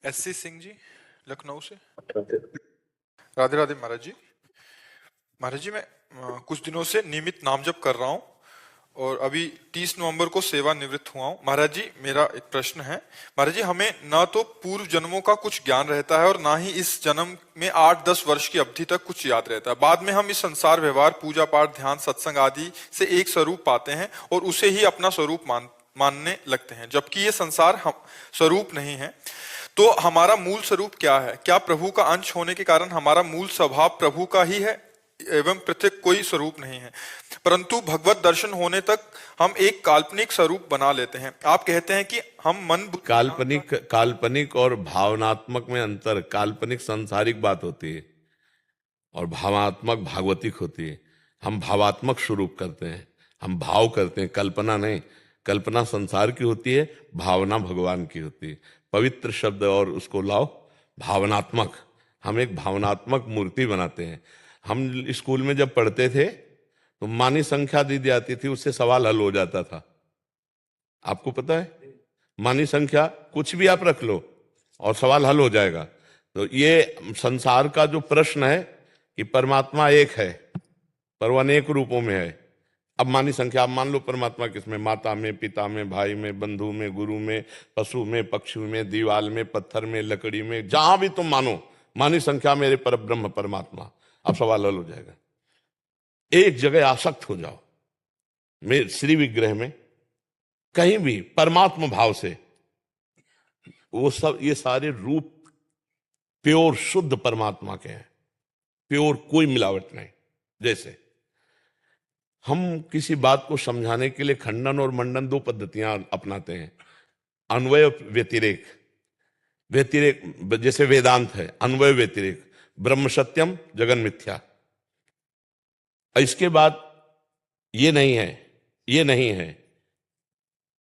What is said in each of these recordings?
SC Singh ji, Lucknow से। राधे राधे महाराज जी। महाराज जी, मैं कुछ दिनों से नियमित नाम जप कर रहा हूँ और अभी 30 नवंबर को सेवानिवृत्त हुआ हूँ। महाराज जी, मेरा एक प्रश्न है। महाराज जी, हमें ना तो पूर्व जन्मों का कुछ ज्ञान रहता है और ना ही इस जन्म में 8-10 वर्ष की अवधि तक कुछ याद रहता है। बाद में हम इस संसार व्यवहार, पूजा पाठ, ध्यान, सत्संग आदि से एक स्वरूप पाते हैं और उसे ही अपना स्वरूप मानने लगते हैं, जबकि ये संसार हम स्वरूप नहीं है। तो हमारा मूल स्वरूप क्या है? क्या प्रभु का अंश होने के कारण हमारा मूल स्वभाव प्रभु का ही है एवं पृथक कोई स्वरूप नहीं है? परंतु भगवत दर्शन होने तक हम एक काल्पनिक स्वरूप बना लेते हैं। आप कहते हैं कि हम मन काल्पनिक और भावनात्मक में अंतर। काल्पनिक सांसारिक बात होती है और भावात्मक भागवतिक होती है। हम भावात्मक स्वरूप करते हैं, हम भाव करते हैं, कल्पना नहीं। कल्पना संसार की होती है, भावना भगवान की होती है। पवित्र शब्द और उसको लाओ भावनात्मक। हम एक भावनात्मक मूर्ति बनाते हैं। हम स्कूल में जब पढ़ते थे तो मानी संख्या दी जाती थी, उससे सवाल हल हो जाता था। आपको पता है, मानी संख्या कुछ भी आप रख लो और सवाल हल हो जाएगा। तो ये संसार का जो प्रश्न है कि परमात्मा एक है पर वह अनेक रूपों में है। अब मानी संख्या आप मान लो, परमात्मा किसमें? माता में, पिता में, भाई में, बंधु में, गुरु में, पशु में, पक्षी में, दीवाल में, पत्थर में, लकड़ी में, जहां भी तुम मानो मानी संख्या मेरे पर ब्रह्म परमात्मा। अब सवाल हल हो जाएगा। एक जगह आसक्त हो जाओ, मेरे श्री विग्रह में कहीं भी परमात्मा भाव से, वो सब ये सारे रूप प्योर शुद्ध परमात्मा के हैं, प्योर, कोई मिलावट नहीं। जैसे हम किसी बात को समझाने के लिए खंडन और मंडन दो पद्धतियां अपनाते हैं। अन्वय व्यतिरेक, व्यतिरेक जैसे वेदांत है, अन्वय व्यतिरेक, ब्रह्म सत्यम जगन मिथ्या। इसके बाद ये नहीं है, ये नहीं है,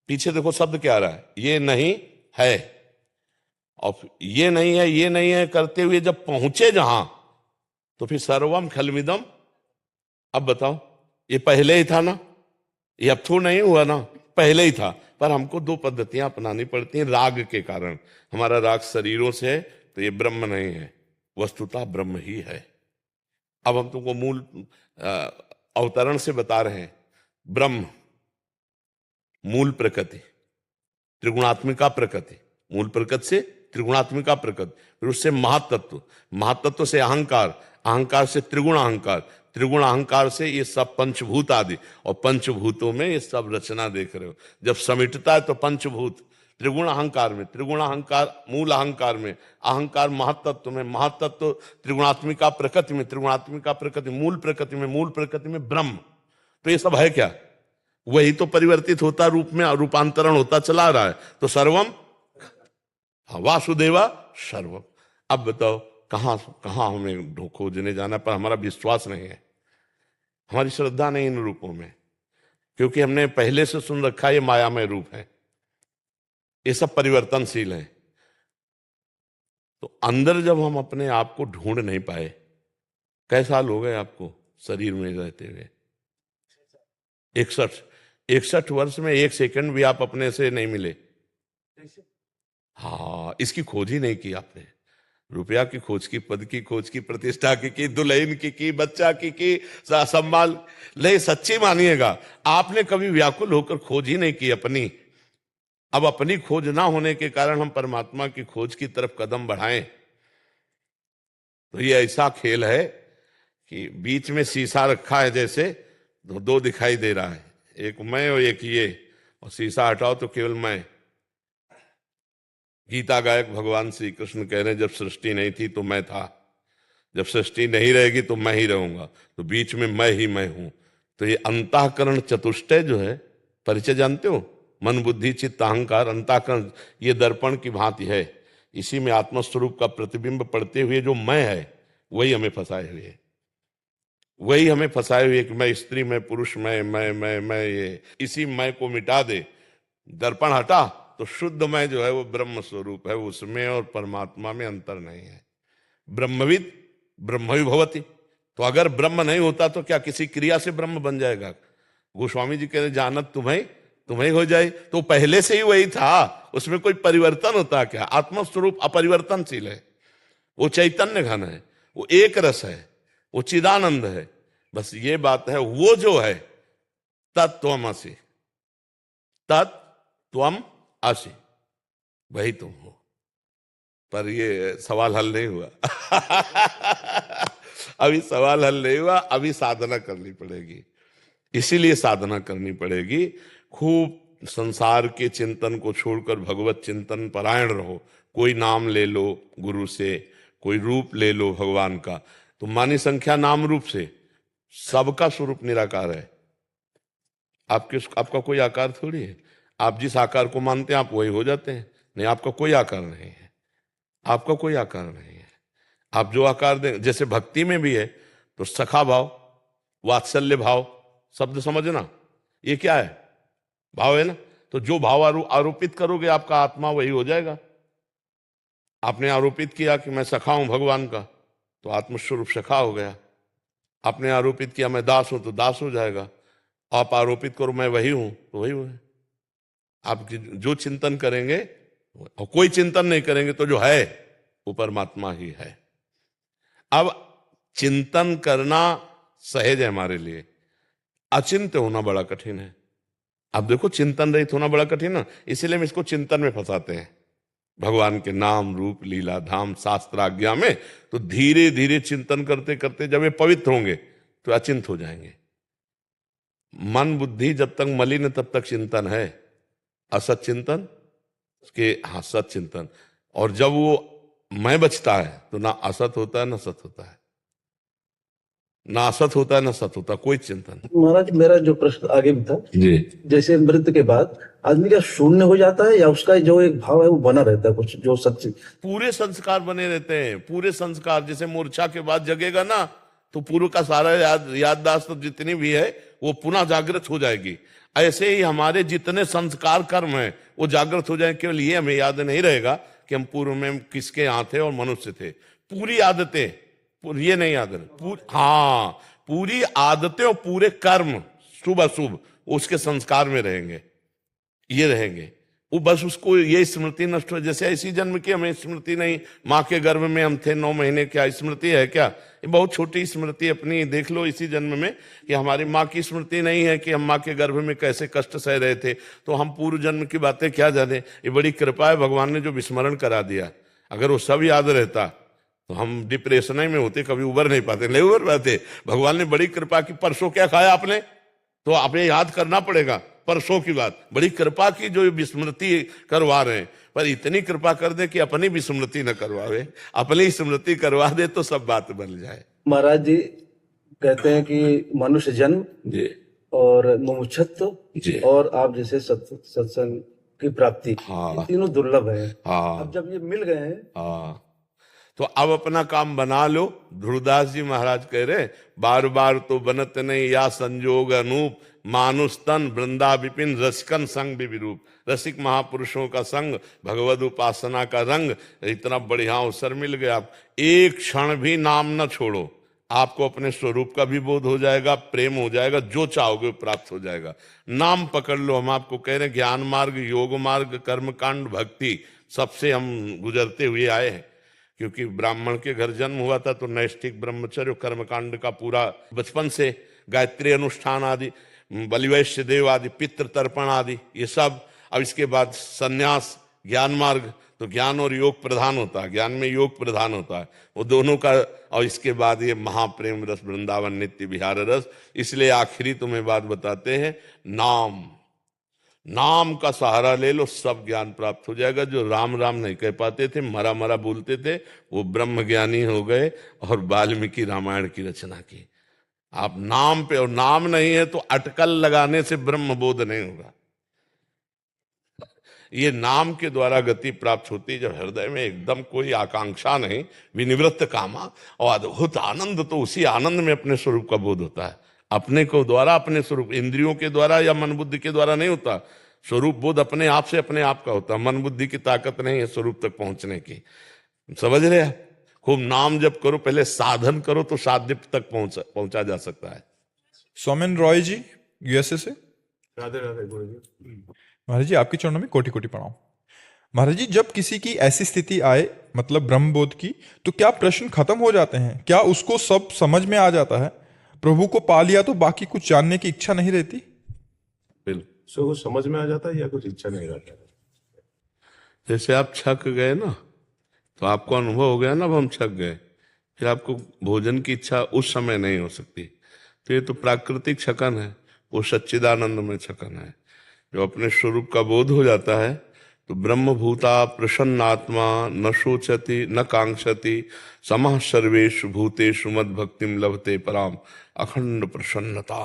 पीछे देखो शब्द क्या आ रहा है, ये नहीं है। और ये नहीं है, ये नहीं है करते हुए जब पहुंचे जहां, तो फिर सर्वम खलविदम। अब बताओ, ये पहले ही था ना, ये अब तो नहीं हुआ ना, पहले ही था। पर हमको दो पद्धतियां अपनानी पड़ती हैं राग के कारण। हमारा राग शरीरों से है, तो ये ब्रह्म नहीं है, वस्तुतः ब्रह्म ही है। अब हम तुमको मूल अवतरण से बता रहे हैं। ब्रह्म मूल प्रकृति, त्रिगुणात्मिका प्रकृति, मूल प्रकृति से त्रिगुणात्मिका प्रकृति, फिर उससे महातत्व, महातत्व से अहंकार, अहंकार से त्रिगुण अहंकार, त्रिगुण अहंकार से ये सब पंचभूत आदि, और पंचभूतों में ये सब रचना देख रहे हो। जब समिटता है तो पंचभूत त्रिगुण अहंकार में, त्रिगुण अहंकार मूल अहंकार में, अहंकार महातत्व में, महातत्व त्रिगुणात्मिका प्रकृति में, त्रिगुणात्मिका प्रकृति मूल प्रकृति में, मूल प्रकृति में ब्रह्म। तो ये सब है क्या? वही तो परिवर्तित होता रूप में, रूपांतरण होता चला रहा है। तो सर्वम वासुदेवा सर्वम। अब बताओ कहां कहां हमें खोजने जाना? पर हमारा विश्वास नहीं है, हमारी श्रद्धा नहीं इन रूपों में, क्योंकि हमने पहले से सुन रखा ये मायामय रूप है, ये सब परिवर्तनशील है। तो अंदर जब हम अपने आप को ढूंढ नहीं पाए, कैसे साल हो गए आपको शरीर में रहते हुए? 61 वर्ष में 1 सेकंड भी आप अपने से नहीं मिले। हाँ, इसकी खोज ही नहीं की आपने। रुपया की खोज की, पद की खोज की, प्रतिष्ठा की, दुल्हन की, बच्चा की, सम्मान ले। सच्ची मानिएगा, आपने कभी व्याकुल होकर खोज ही नहीं की अपनी। अब अपनी खोज ना होने के कारण हम परमात्मा की खोज की तरफ कदम बढ़ाएं, तो ये ऐसा खेल है कि बीच में शीशा रखा है, जैसे दो दिखाई दे रहा है, एक मैं और एक ये, और शीशा हटाओ तो केवल मैं। गीता गायक भगवान श्री कृष्ण कह रहे हैं, जब सृष्टि नहीं थी तो मैं था, जब सृष्टि नहीं रहेगी तो मैं ही रहूंगा, तो बीच में मैं ही मैं हूं। तो ये अंतःकरण चतुष्टय जो है, परिचय जानते हो? मन बुद्धि चित्त अहंकार, अंतःकरण ये दर्पण की भांति है। इसी में आत्मस्वरूप का प्रतिबिंब पड़ते हुए जो मैं है, वही हमें फंसाए हुए है, वही हमें फंसाए हुए कि मैं स्त्री, मैं पुरुष, मैं ये। इसी मैं को मिटा दे, दर्पण हटा, तो शुद्ध मैं जो है वो ब्रह्म स्वरूप है। उसमें और परमात्मा में अंतर नहीं है। ब्रह्मविद ब्रह्म भवति। तो अगर ब्रह्म नहीं होता तो क्या किसी क्रिया से ब्रह्म बन जाएगा? गोस्वामी जी कह रहे जानत तुम्हें तुम्हें हो जाए, तो पहले से ही वही था, उसमें कोई परिवर्तन होता क्या? आत्मस्वरूप अपरिवर्तनशील है, वो चैतन्य घन है, वो एक रस है, वो चिदानंद है। बस ये बात है, वो जो है तत्त्वमसि, तत्त्वम असि, वही तुम हो। पर ये सवाल हल नहीं हुआ। अभी सवाल हल नहीं हुआ, अभी साधना करनी पड़ेगी। इसीलिए साधना करनी पड़ेगी, खूब संसार के चिंतन को छोड़कर भगवत चिंतन परायण रहो। कोई नाम ले लो गुरु से, कोई रूप ले लो भगवान का, तो मानी संख्या नाम रूप से सबका स्वरूप निराकार है। आपका कोई आकार थोड़ी है। आप जिस आकार को मानते हैं आप वही हो जाते हैं। नहीं, आपका कोई आकार नहीं है, आपका कोई आकार नहीं है। आप जो आकार दें, जैसे भक्ति में भी है तो सखा भाव, वात्सल्य भाव, शब्द समझना, ये क्या है? भाव है ना। तो जो भाव आरोपित करोगे आपका आत्मा वही हो जाएगा। आपने आरोपित किया कि मैं सखा हूं भगवान का, तो आत्मस्वरूप सखा हो गया। आपने आरोपित किया मैं दास हूं, तो दास हो जाएगा। आप आरोपित करो मैं वही हूं, तो वही हुए। आप जो चिंतन करेंगे, और कोई चिंतन नहीं करेंगे तो जो है वो परमात्मा ही है। अब चिंतन करना सहज है हमारे लिए, अचिंत्य होना बड़ा कठिन है। अब देखो, चिंतन रहित होना बड़ा कठिन है, इसीलिए हम इसको चिंतन में फंसाते हैं। भगवान के नाम रूप लीला धाम शास्त्र आज्ञा में तो धीरे धीरे चिंतन करते करते जब ये पवित्र होंगे तो अचिंत हो जाएंगे। मन बुद्धि जब तक मलिन तब तक चिंतन है, असत चिंतन के, हाँ सत चिंतन। और जब वो मैं बचता है तो ना असत होता है ना सत होता है, ना असत होता है ना सत होता, कोई चिंतन। महाराज, मेरा जो प्रश्न आगे भी था जी, जैसे मृत्यु के बाद आदमी का शून्य हो जाता है या उसका जो एक भाव है वो बना रहता है, कुछ जो सच्ची? पूरे संस्कार बने रहते हैं, पूरे संस्कार। जैसे मूर्छा के बाद जगेगा ना, तो पूर्व का सारा याददाश्त जितनी भी है वो पुनः जागृत हो जाएगी। ऐसे ही हमारे जितने संस्कार कर्म है वो जागृत हो जाएंगे। केवल ये हमें याद नहीं रहेगा कि हम पूर्व में किसके यहाँ थे और मनुष्य थे। पूरी आदतें, ये नहीं याद रहे, हाँ, पूरी आदतें और पूरे कर्म शुभ अशुभ उसके संस्कार में रहेंगे, ये रहेंगे। वो बस उसको ये स्मृति नष्ट हो। जैसे ऐसी जन्म की हमें स्मृति नहीं, माँ के गर्भ में हम थे 9 महीने, क्या स्मृति है क्या? ये बहुत छोटी स्मृति अपनी देख लो इसी जन्म में, कि हमारी माँ की स्मृति नहीं है कि हम माँ के गर्भ में कैसे कष्ट सह रहे थे। तो हम पूर्व जन्म की बातें क्या जाने। ये बड़ी कृपा है, भगवान ने जो विस्मरण करा दिया। अगर वो सब याद रहता तो हम डिप्रेशन में होते, कभी उबर नहीं पाते, नहीं उबर पाते। भगवान ने बड़ी कृपा की। परसों क्या खाया आपने, तो आपने याद करना पड़ेगा परसों की बात। बड़ी कृपा की जो विस्मृति करवा रहे हैं, पर इतनी कृपा कर दे कि अपनी विस्मृति न करवावे, अपनी स्मृति करवा दे तो सब बात बन जाए। महाराज जी कहते हैं कि मनुष्य जन्म जी और मुमुक्षुत्व जी, और आप जैसे सत्संग की प्राप्ति, हाँ, ये तीनों दुर्लभ है। हाँ, अब जब ये मिल गए हैं, हाँ, तो अब अपना काम बना लो। ध्रुवदास जी महाराज कह रहे, बार बार तो बनत नहीं या संजोग अनूप, मानुष तन वृंदा विपिन रसिकन संग विरूप। रसिक महापुरुषों का संग, भगवद उपासना का रंग, इतना बढ़िया अवसर मिल गया। आप एक क्षण भी नाम न छोड़ो, आपको अपने स्वरूप का भी बोध हो जाएगा, प्रेम हो जाएगा, जो चाहोगे प्राप्त हो जाएगा। नाम पकड़ लो। हम आपको कह रहे हैं ज्ञान मार्ग, योग मार्ग, कर्म कांड, भक्ति, सबसे हम गुजरते हुए आए हैं। क्योंकि ब्राह्मण के घर जन्म हुआ था तो नैष्ठिक ब्रह्मचर्य कर्मकांड का पूरा बचपन से, गायत्री अनुष्ठान आदि, बलिवैश्य देव आदि, पितृ तर्पण आदि, ये सब। अब इसके बाद सन्यास, ज्ञान मार्ग, तो ज्ञान और योग प्रधान होता है, ज्ञान में योग प्रधान होता है, वो दोनों का। और इसके बाद ये महाप्रेम रस, वृंदावन नित्य विहार रस। इसलिए आखिरी तुम्हें बात बताते हैं, नाम, नाम का सहारा ले लो, सब ज्ञान प्राप्त हो जाएगा। जो राम राम नहीं कह पाते थे, मरा मरा बोलते थे, वो ब्रह्म ज्ञानी हो गए और वाल्मीकि रामायण की रचना की। आप नाम पे, और नाम नहीं है तो अटकल लगाने से ब्रह्म बोध नहीं होगा। ये नाम के द्वारा गति प्राप्त होती है, जब हृदय में एकदम कोई आकांक्षा नहीं, विनिवृत्त कामा, और अद्भुत आनंद, तो उसी आनंद में अपने स्वरूप का बोध होता है। अपने को द्वारा, अपने स्वरूप, इंद्रियों के द्वारा या मन बुद्धि के द्वारा नहीं होता। स्वरूप बोध अपने आप से अपने आप का होता है। मन बुद्धि की ताकत नहीं है स्वरूप तक पहुंचने की। समझ रहे हैं? खूब नाम जप करो, पहले साधन करो तो साध्य तक पहुंचा जा सकता है। सोमेन रॉय जी यूएसए से। राधे राधे गुरु जी। महाराज जी आपके चरणों में कोटि कोटि प्रणाम। महाराज जी जब किसी की ऐसी स्थिति आए मतलब ब्रह्मबोध की, तो क्या प्रश्न खत्म हो जाते हैं? क्या उसको सब समझ में आ जाता है? प्रभु को पा लिया तो बाकी कुछ जानने की इच्छा नहीं रहती? बिल्कुल। सो कुछ समझ में आ जाता है या कुछ इच्छा नहीं रहता है? जैसे आप छक गए ना, तो आपको अनुभव हो गया ना, अब हम छक गए, फिर आपको भोजन की इच्छा उस समय नहीं हो सकती। तो ये तो प्राकृतिक छकन है, वो सच्चिदानंद में छकन है। जो अपने स्वरूप का बोध हो जाता है तो ब्रह्मभूता प्रसन्नात्मा न शोचति न कांक्षति समः सर्वेषु भूतेषु मद भक्तिम लभते पराम। अखंड प्रसन्नता,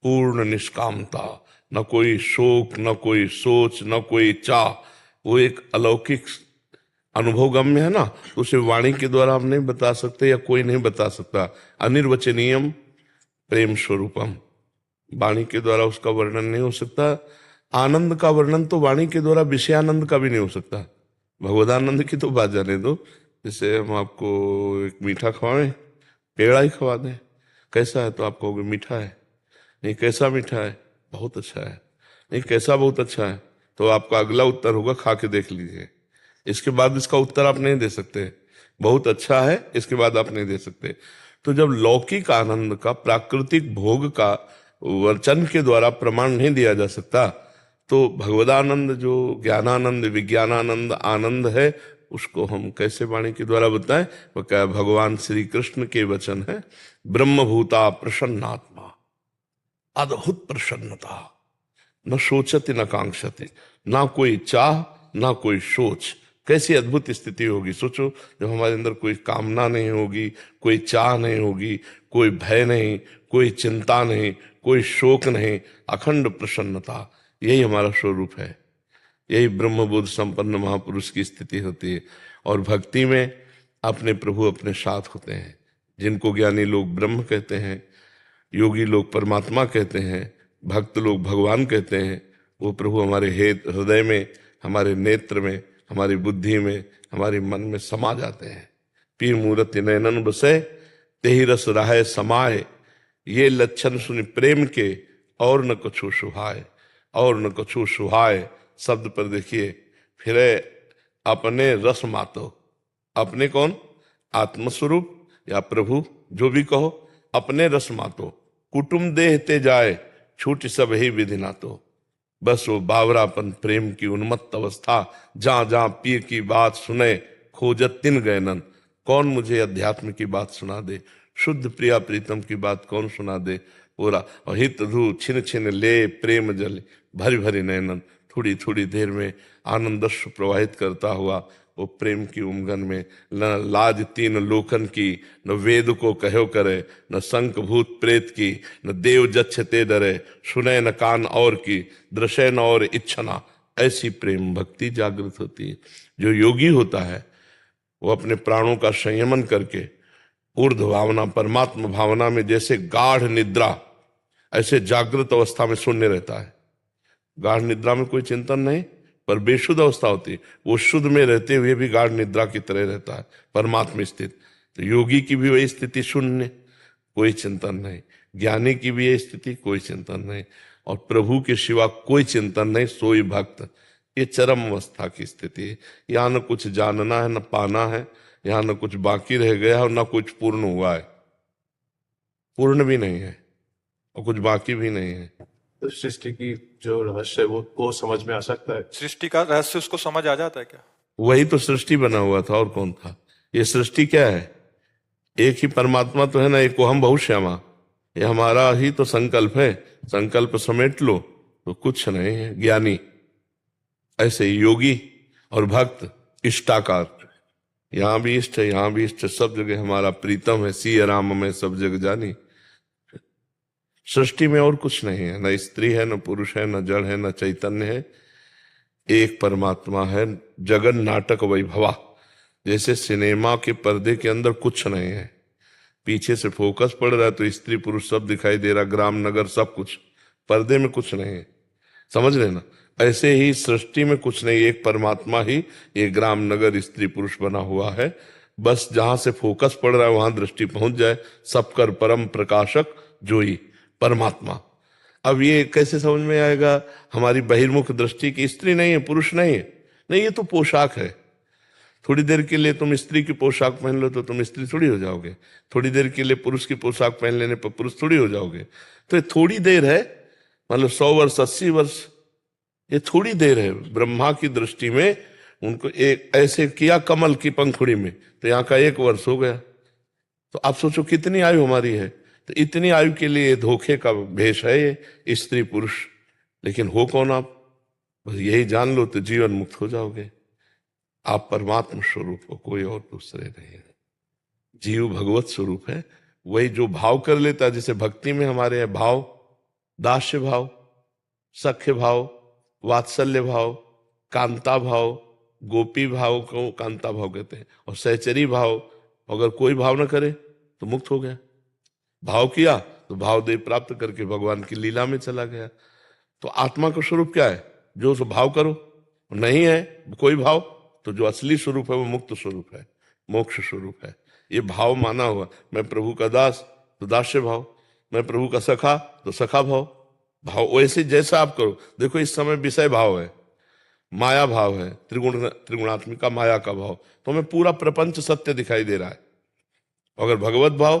पूर्ण निष्कामता, न कोई शोक, न कोई सोच, न कोई चाह, वो एक अलौकिक अनुभव गम्य है ना। तो उसे वाणी के द्वारा हम नहीं बता सकते या कोई नहीं बता सकता। अनिर्वचनीयम प्रेम स्वरूपम, वाणी के द्वारा उसका वर्णन नहीं हो सकता। आनंद का वर्णन तो वाणी के द्वारा विषयानंद का भी नहीं हो सकता। भगवदानंद की तो बात जाने दो। जैसे हम आपको एक मीठा खवाएं, पेड़ा ही खवा दें, कैसा है तो आप कहोगे मीठा है। नहीं, कैसा मीठा है? बहुत अच्छा है। नहीं, कैसा बहुत अच्छा है? तो आपका अगला उत्तर होगा खा के देख लीजिए। इसके बाद इसका उत्तर आप नहीं दे सकते। बहुत अच्छा है इसके बाद आप नहीं दे सकते। तो जब लौकिक आनंद का, प्राकृतिक भोग का वचन के द्वारा प्रमाण नहीं दिया जा सकता, तो भगवदानंद जो ज्ञानानंद, विज्ञानानंद आनंद है, उसको हम कैसे वाणी के द्वारा बताएं? वो क्या भगवान श्री कृष्ण के वचन है, ब्रह्मभूता प्रसन्नात्मा, अद्भुत प्रसन्नता, न सोचति न कांक्षति, ना कोई चाह ना कोई सोच। कैसी अद्भुत स्थिति होगी सोचो, जब हमारे अंदर कोई कामना नहीं होगी, कोई चाह नहीं होगी, कोई भय नहीं, कोई चिंता नहीं, कोई शोक नहीं, अखंड प्रसन्नता। यही हमारा स्वरूप है। यही ब्रह्मबोध संपन्न महापुरुष की स्थिति होती है। और भक्ति में अपने प्रभु अपने साथ होते हैं, जिनको ज्ञानी लोग ब्रह्म कहते हैं, योगी लोग परमात्मा कहते हैं, भक्त लोग भगवान कहते हैं। वो प्रभु हमारे हृदय में, हमारे नेत्र में, हमारी बुद्धि में, हमारे मन में समा जाते हैं। पीर मूरति नैनन बसे तेहि रस राहे समाए, ये लक्षण सुनि प्रेम के और न कछु सुहाए, और न कछु सुहाए शब्द पर देखिए, फिर अपने रस मातो। अपने कौन? आत्मस्वरूप या प्रभु, जो भी कहो, अपने रस मातो। कुटुम देहते जाए छूट सब ही विधि नातो। बस वो बावरापन प्रेम की उन्मत्त अवस्था, जहां जहां पीर की बात सुने खोजत तिन गैनन। कौन मुझे अध्यात्म की बात सुना दे, शुद्ध प्रिया प्रीतम की बात कौन सुना दे। पूरा हित धू छिन छिन ले प्रेम जल भरी भरी नैनन। थोड़ी थोड़ी देर में आनंदस्व प्रवाहित करता हुआ वो प्रेम की उमगन में, न लाज तीन लोकन की, न वेद को कहो करे, न शंख भूत प्रेत की, न देव जच्छते डरे, सुने न कान और की, दृश्य न और इच्छना। ऐसी प्रेम भक्ति जागृत होती है। जो योगी होता है वो अपने प्राणों का संयमन करके ऊर्ध्व भावना, परमात्मा भावना में, जैसे गाढ़ निद्रा, ऐसे जागृत अवस्था में शून्य रहता है। गाढ़ निद्रा में कोई चिंतन नहीं, पर बेशुद्ध अवस्था होती है। वो शुद्ध में रहते हुए भी गाढ़ निद्रा की तरह रहता है, परमात्मा स्थित। तो योगी की भी वही स्थिति, शून्य, कोई चिंतन नहीं। ज्ञानी की भी यही स्थिति, कोई चिंतन नहीं। और प्रभु के सिवा कोई चिंतन नहीं, सोई भक्त। ये चरम अवस्था की स्थिति है। यहाँ न कुछ जानना है न पाना है, यहाँ न कुछ बाकी रह गया और न कुछ पूर्ण हुआ है। पूर्ण भी नहीं है और कुछ बाकी भी नहीं है। तो सृष्टि की जो रहस्य है वो समझ में आ सकता है? सृष्टि का रहस्य उसको समझ आ जाता है क्या? वही तो सृष्टि बना हुआ था, और कौन था? ये सृष्टि क्या है? एक ही परमात्मा तो है ना, एक हम बहुश्यामा। ये हमारा ही तो संकल्प है। संकल्प समेट लो तो कुछ नहीं है। ज्ञानी ऐसे योगी और भक्त इष्टाकार। यहाँ भी इष्ट है, यहाँ भी इष्ट है, सब जगह हमारा प्रीतम है। सिय राम में सब जग जानी। सृष्टि में और कुछ नहीं है, न स्त्री है, न पुरुष है, न जड़ है, न चैतन्य है। एक परमात्मा है। जगन नाटक वैभवा। जैसे सिनेमा के पर्दे के अंदर कुछ नहीं है, पीछे से फोकस पड़ रहा है तो स्त्री पुरुष सब दिखाई दे रहा, ग्राम नगर सब कुछ, पर्दे में कुछ नहीं है। समझ लेना, ऐसे ही सृष्टि में कुछ नहीं, एक परमात्मा ही ये ग्राम नगर स्त्री पुरुष बना हुआ है। बस जहां से फोकस पड़ रहा है वहां दृष्टि पहुंच जाए। सब कर परम प्रकाशक जोई परमात्मा। अब ये कैसे समझ में आएगा? हमारी बहिर्मुख दृष्टि की स्त्री नहीं है, पुरुष नहीं है। नहीं, ये तो पोशाक है। थोड़ी देर के लिए तुम स्त्री की पोशाक पहन लो तो तुम स्त्री थोड़ी हो जाओगे, थोड़ी देर के लिए पुरुष की पोशाक पहन लेने पर पुरुष थोड़ी हो जाओगे। तो ये थोड़ी देर है, मतलब 100 वर्ष 80 वर्ष, ये थोड़ी देर है। ब्रह्मा की दृष्टि में उनको एक ऐसे किया कमल की पंखुड़ी में, तो यहाँ का 1 वर्ष हो गया। तो आप सोचो कितनी आयु हमारी है। तो इतनी आयु के लिए धोखे का भेष है ये स्त्री पुरुष। लेकिन हो कौन आप? बस यही जान लो तो जीवन मुक्त हो जाओगे। आप परमात्मा स्वरूप हो, कोई और दूसरे नहीं है। जीव भगवत स्वरूप है। वही जो भाव कर लेता है, जैसे भक्ति में हमारे यहाँ भाव, दास्य भाव, सख्य भाव, वात्सल्य भाव, कांता भाव, गोपी भाव को कांता भाव कहते हैं, और सहचरी भाव। अगर कोई भाव न करे तो मुक्त हो गया। भाव किया तो भाव देव प्राप्त करके भगवान की लीला में चला गया। तो आत्मा का स्वरूप क्या है? जो उस भाव करो। नहीं है कोई भाव तो जो असली स्वरूप है वो मुक्त स्वरूप है, मोक्ष स्वरूप है। ये भाव माना हुआ। मैं प्रभु का दास तो दास्य भाव, मैं प्रभु का सखा तो सखा भाव। भाव वैसे जैसा आप करो। देखो इस समय विषय भाव है, माया भाव है, त्रिगुणात्मिका माया का भाव, तो हमें पूरा प्रपंच सत्य दिखाई दे रहा है। अगर भगवत भाव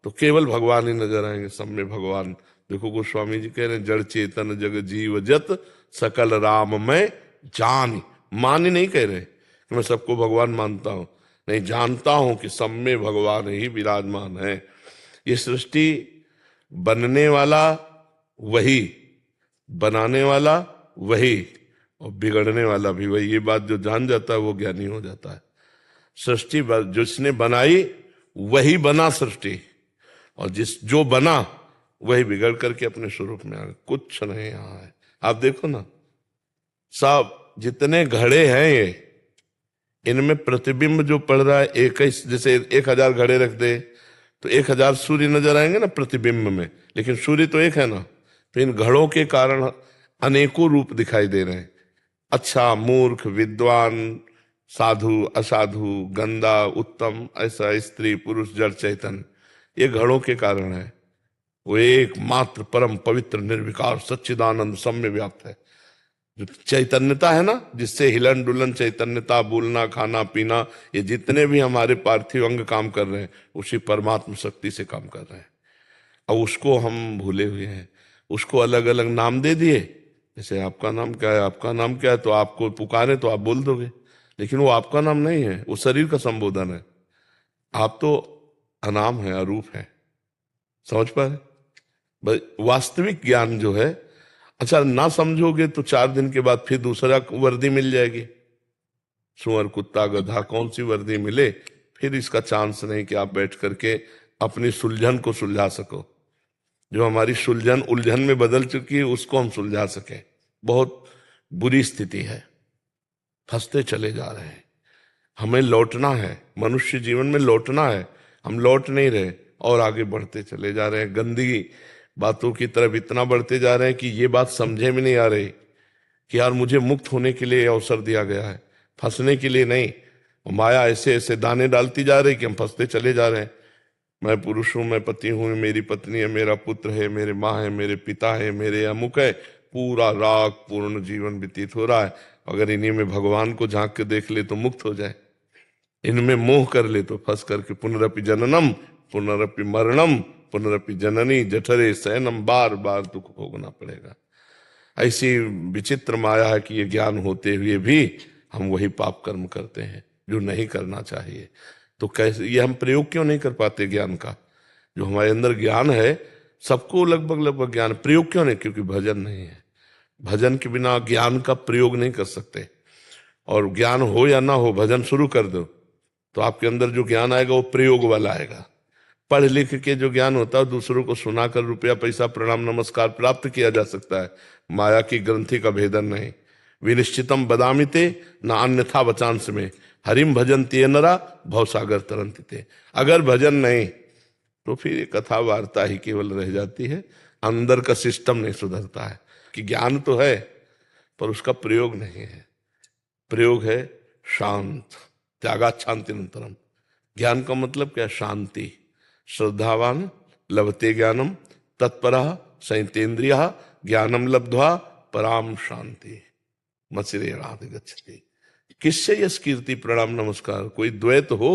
तो केवल भगवान ही नजर आएंगे, सब में भगवान। देखो गोस्वामी जी कह रहे हैं, जड़ चेतन जग जीव जत सकल राम में जान। मान ही नहीं कह रहे कि मैं सबको भगवान मानता हूं, नहीं, जानता हूं कि सब में भगवान ही विराजमान है। ये सृष्टि बनने वाला वही, बनाने वाला वही, और बिगड़ने वाला भी वही। ये बात जो जान जाता है वो ज्ञानी हो जाता है। सृष्टि जिसने बनाई वही बना सृष्टि, और जो बना वही बिगड़ करके अपने स्वरूप में आ गया। कुछ नहीं यहाँ है। आप देखो ना, सब जितने घड़े हैं ये, इनमें प्रतिबिंब जो पड़ रहा है एक ही। जैसे 1000 घड़े रख दे तो 1000 सूर्य नजर आएंगे ना प्रतिबिंब में, लेकिन सूर्य तो एक है ना। तो इन घड़ों के कारण अनेकों रूप दिखाई दे रहे हैं। अच्छा, मूर्ख, विद्वान, साधु, असाधु, गंदा, उत्तम, ऐसा, स्त्री, पुरुष, जड़, चैतन्य, ये घड़ों के कारण है। वो एकमात्र परम पवित्र निर्विकार सच्चिदानंद सब में व्याप्त है। जो चैतन्यता है ना, जिससे हिलन डुलन चैतन्यता, बोलना, खाना, पीना, ये जितने भी हमारे पार्थिव अंग काम कर रहे हैं, उसी परमात्मा शक्ति से काम कर रहे हैं। अब उसको हम भूले हुए हैं, उसको अलग अलग नाम दे दिए। जैसे आपका नाम क्या है, आपका नाम क्या है, तो आपको पुकारे तो आप बोल दोगे, लेकिन वो आपका नाम नहीं है, वो शरीर का संबोधन है। आप तो अनाम है, अरूप है। समझ पा रहे? वास्तविक ज्ञान जो है, अच्छा ना समझोगे तो 4 दिन के बाद फिर दूसरा वर्दी मिल जाएगी। सुअर, कुत्ता, गधा, कौन सी वर्दी मिले, फिर इसका चांस नहीं कि आप बैठ करके अपनी सुलझन को सुलझा सको। जो हमारी सुलझन उलझन में बदल चुकी है उसको हम सुलझा सके। बहुत बुरी स्थिति है, फंसते चले जा रहे हैं। हमें लौटना है, मनुष्य जीवन में लौटना है। हम लौट नहीं रहे और आगे बढ़ते चले जा रहे हैं। गंदी बातों की तरफ इतना बढ़ते जा रहे हैं कि ये बात समझे में नहीं आ रही कि यार मुझे मुक्त होने के लिए अवसर दिया गया है, फंसने के लिए नहीं। माया ऐसे ऐसे दाने डालती जा रही कि हम फंसते चले जा रहे हैं। मैं पुरुष हूं, मैं पति हूं, मेरी पत्नी है, मेरा पुत्र है, मेरे माँ है, मेरे पिता है, मेरे अमुक है। पूरा राग पूर्ण जीवन व्यतीत हो रहा है। अगर इन्हीं में भगवान को झांक के देख ले तो मुक्त हो जाए, इनमें मोह कर ले तो फंस करके पुनरपि जननम पुनरपि मरणम पुनरपि जननी जठरे शयनम, बार बार दुख भोगना पड़ेगा। ऐसी विचित्र माया है कि ये ज्ञान होते हुए भी हम वही पाप कर्म करते हैं जो नहीं करना चाहिए। तो कैसे ये हम प्रयोग क्यों नहीं कर पाते ज्ञान का? जो हमारे अंदर ज्ञान है, सबको लगभग ज्ञान, प्रयोग क्यों नहीं? क्योंकि भजन नहीं है। भजन के बिना ज्ञान का प्रयोग नहीं कर सकते। और ज्ञान हो या ना हो, भजन शुरू कर दो तो आपके अंदर जो ज्ञान आएगा वो प्रयोग वाला आएगा। पढ़ लिख के जो ज्ञान होता है दूसरों को सुनाकर रुपया पैसा प्रणाम नमस्कार प्राप्त किया जा सकता है। माया की ग्रंथि का भेदन नहीं। विनिश्चितम बदामिते न अन्यथा वचांस में, हरिम भजन्ति नरा भवसागर तरंतिते। अगर भजन नहीं तो फिर ये कथा वार्ता ही केवल रह जाती है, अंदर का सिस्टम नहीं सुधरता है। कि ज्ञान तो है पर उसका प्रयोग नहीं है। प्रयोग है शांत, त्यागात् शांतिनंतरम। ज्ञान का मतलब क्या? शांति। श्रद्धावान लभते ज्ञानम तत्परः संयतेन्द्रियः ज्ञानम लब्ध्वा पराम शांति मचिरे राध गच्छति। किससे यश कीर्ति प्रणाम नमस्कार? कोई द्वैत हो,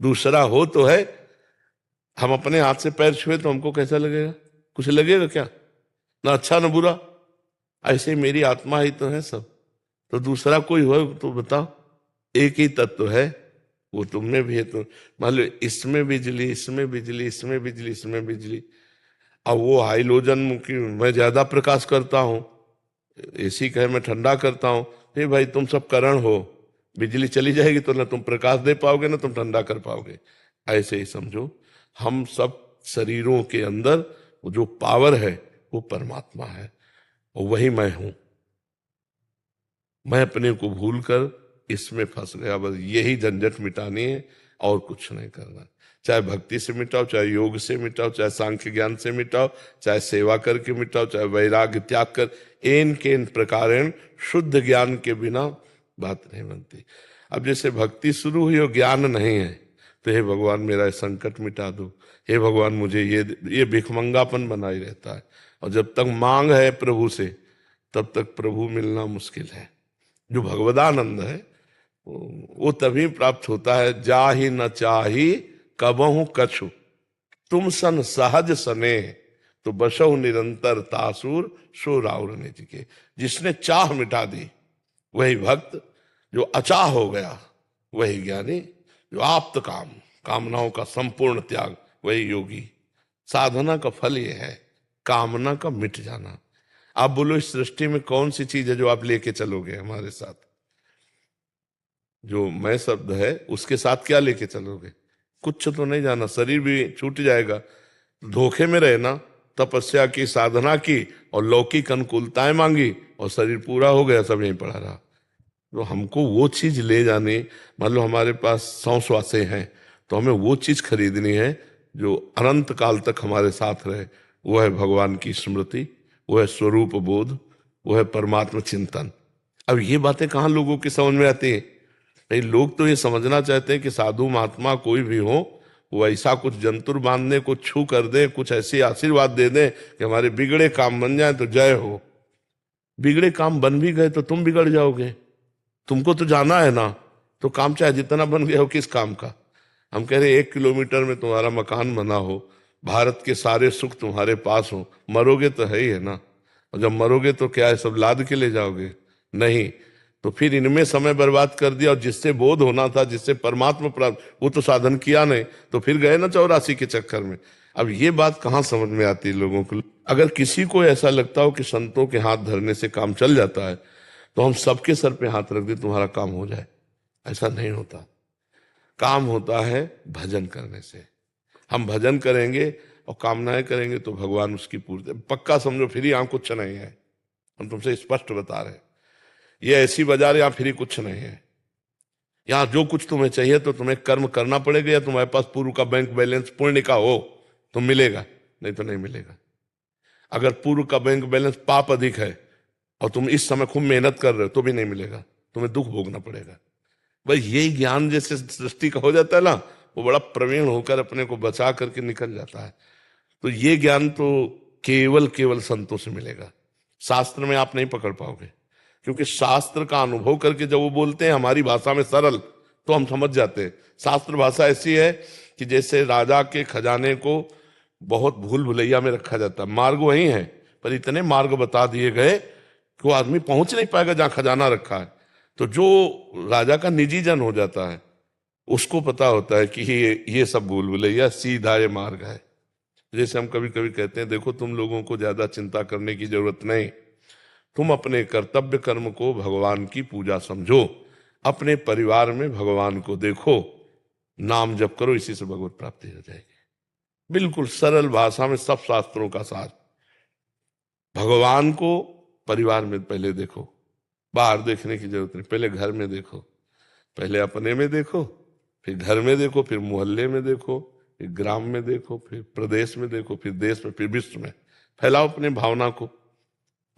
दूसरा हो तो है। हम अपने हाथ से पैर छुए तो हमको कैसा लगेगा? कुछ लगेगा क्या? ना अच्छा ना बुरा। ऐसे मेरी आत्मा ही तो है सब, तो दूसरा कोई हो तो बताओ। एक ही तत्व है, वो तुम में भी है। तो मान लो इसमें बिजली, इसमें बिजली, इसमें बिजली, इसमें बिजली। अब वो हाइलोजन की मैं ज्यादा प्रकाश करता हूं, एसी कहे मैं ठंडा करता हूं, नहीं भाई तुम सब करण हो, बिजली चली जाएगी तो ना तुम प्रकाश दे पाओगे ना तुम ठंडा कर पाओगे। ऐसे ही समझो, हम सब शरीरों के अंदर वो जो पावर है वो परमात्मा है, और वही मैं हूं। मैं अपने को भूलकर इसमें फंस गया, बस यही झंझट मिटानी है और कुछ नहीं करना। चाहे भक्ति से मिटाओ, चाहे योग से मिटाओ, चाहे सांख्य ज्ञान से मिटाओ, चाहे सेवा करके मिटाओ, चाहे वैराग्य त्याग कर, एन के इन प्रकारेण शुद्ध ज्ञान के बिना बात नहीं बनती। अब जैसे भक्ति शुरू हुई और ज्ञान नहीं है, तो हे भगवान मेरा संकट मिटा दो, हे भगवान मुझे ये भिखमंगापन बना ही रहता है। और जब तक मांग है प्रभु से, तब तक प्रभु मिलना मुश्किल है। जो भगवदानंद है वो तभी प्राप्त होता है, जाहि न चाही कबहु कछु, तुम सन सहज सने, तो बसहु निरंतर तासुर सो राउर निज के। जिसने चाह मिटा दी वही भक्त, जो अचाह हो गया वही ज्ञानी, जो आप्त काम, कामनाओं का संपूर्ण त्याग वही योगी। साधना का फल ये है कामना का मिट जाना। आप बोलो इस सृष्टि में कौन सी चीज है जो आप लेके चलोगे हमारे साथ? जो मैं शब्द है उसके साथ क्या लेके चलोगे? कुछ तो नहीं जाना, शरीर भी छूट जाएगा। धोखे में रहे ना, तपस्या की, साधना की और लौकिक अनुकूलताएं मांगी और शरीर पूरा हो गया, सब यहीं पड़ा रहा। तो हमको वो चीज ले जानी, मान लो हमारे पास 100 श्वासें हैं, तो हमें वो चीज खरीदनी है जो अनंत काल तक हमारे साथ रहे। वो है भगवान की स्मृति, वो है स्वरूप बोध, वो है परमात्मा चिंतन। अब ये बातें कहाँ लोगों की समझ में आती है? भाई लोग तो ये समझना चाहते हैं कि साधु महात्मा कोई भी हो, वो ऐसा कुछ जंतुर बांधने को छू कर दे, कुछ ऐसे आशीर्वाद दे दे कि हमारे बिगड़े काम बन जाए तो जय हो। बिगड़े काम बन भी गए तो तुम बिगड़ जाओगे। तुमको तो जाना है ना, तो काम चाहे जितना बन गया हो, किस काम का? हम कह रहे 1 किलोमीटर में तुम्हारा मकान बना हो, भारत के सारे सुख तुम्हारे पास हो, मरोगे तो है ही है ना। और जब मरोगे तो क्या है, सब लाद के ले जाओगे? नहीं। तो फिर इनमें समय बर्बाद कर दिया, और जिससे बोध होना था, जिससे परमात्मा प्राप्त, वो तो साधन किया नहीं, तो फिर गए ना 84 के चक्कर में। अब ये बात कहाँ समझ में आती है लोगों को? अगर किसी को ऐसा लगता हो कि संतों के हाथ धरने से काम चल जाता है, तो हम सबके सर पे हाथ रख दे तुम्हारा काम हो जाए, ऐसा नहीं होता। काम होता है भजन करने से। हम भजन करेंगे और कामनाएं करेंगे तो भगवान उसकी पूर्ति। पक्का समझो फ्री यहाँ कुछ नहीं है, हम तुमसे स्पष्ट बता रहे हैं। ये ऐसी बाजार यहाँ फ्री कुछ नहीं है। यहाँ जो कुछ तुम्हें चाहिए तो तुम्हें कर्म करना पड़ेगा, या तुम्हारे पास पूर्व का बैंक बैलेंस पुण्य का हो तो मिलेगा, नहीं तो नहीं मिलेगा। अगर पूर्व का बैंक बैलेंस पाप अधिक है और तुम इस समय खूब मेहनत कर रहे हो तो भी नहीं मिलेगा, तुम्हें दुख भोगना पड़ेगा। भाई यही ज्ञान जैसे सृष्टि का हो जाता है ना, वो बड़ा प्रवीण होकर अपने को बचा करके निकल जाता है। तो ये ज्ञान तो केवल संतों से मिलेगा, शास्त्र में आप नहीं पकड़ पाओगे। क्योंकि शास्त्र का अनुभव करके जब वो बोलते हैं हमारी भाषा में सरल, तो हम समझ जाते हैं। शास्त्र भाषा ऐसी है कि जैसे राजा के खजाने को बहुत भूल भुलैया में रखा जाता है। मार्ग वही है, पर इतने मार्ग बता दिए गए कि वो आदमी पहुंच नहीं पाएगा जहां खजाना रखा है। तो जो राजा का निजी जन हो जाता है, उसको पता होता है कि ये सब भूल भुलैया, सीधा ये मार्ग है। जैसे हम कभी कभी कहते हैं, देखो तुम लोगों को ज्यादा चिंता करने की जरूरत नहीं, तुम अपने कर्तव्य कर्म को भगवान की पूजा समझो, अपने परिवार में भगवान को देखो, नाम जप करो, इसी से भगवत प्राप्ति हो जाएगी। बिल्कुल सरल भाषा में सब शास्त्रों का सार। भगवान को परिवार में पहले देखो, बाहर देखने की जरूरत नहीं, पहले घर में देखो, पहले अपने में देखो, फिर घर में देखो, फिर मोहल्ले में देखो, फिर ग्राम में देखो, फिर प्रदेश में देखो, फिर देश में, फिर विश्व में फैलाओ अपने भावना को।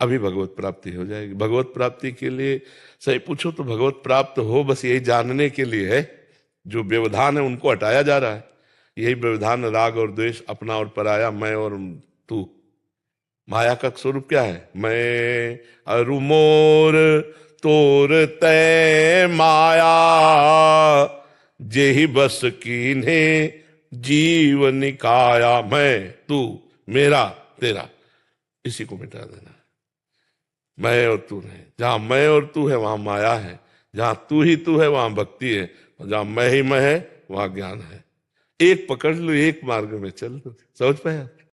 अभी भगवत प्राप्ति हो जाएगी। भगवत प्राप्ति के लिए सही पूछो तो भगवत प्राप्त हो बस यही जानने के लिए है। जो व्यवधान है उनको हटाया जा रहा है। यही व्यवधान राग और द्वेष, अपना और पराया, मैं और तू, माया का स्वरूप क्या है? मैं अरु मोर तोर तै माया, जेहि बस कीन्हे जीव निकाया। मैं, तू, मेरा, तेरा, इसी को मिटा देना। मैं और तू नहीं। जहां मैं और तू है वहां माया है, जहां तू ही तू है वहां भक्ति है, और जहां मैं ही मैं है वहां ज्ञान है। एक पकड़ लो, एक मार्ग में चल लो। समझ पाए आप?